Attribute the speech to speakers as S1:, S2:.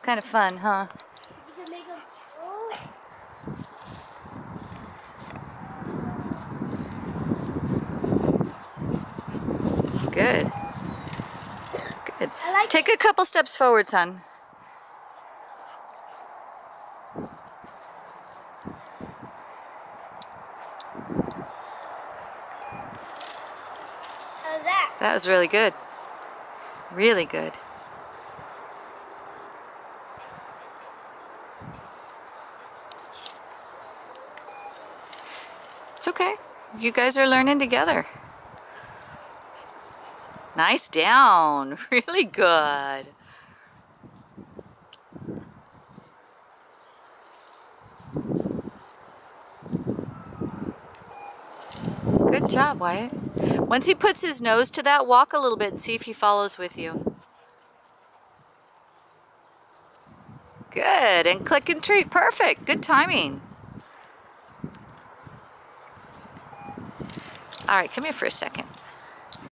S1: kind of fun, huh?
S2: You can make them. Oh.
S1: Good. Good.
S2: I like
S1: Take a couple steps forward, son.
S2: How's that?
S1: That was really good. Really good. It's okay. You guys are learning together. Nice down. Really good. Good job, Wyatt. Once he puts his nose to that, walk a little bit and see if he follows with you. Good. And click and treat. Perfect. Good timing. All right, come here for a second.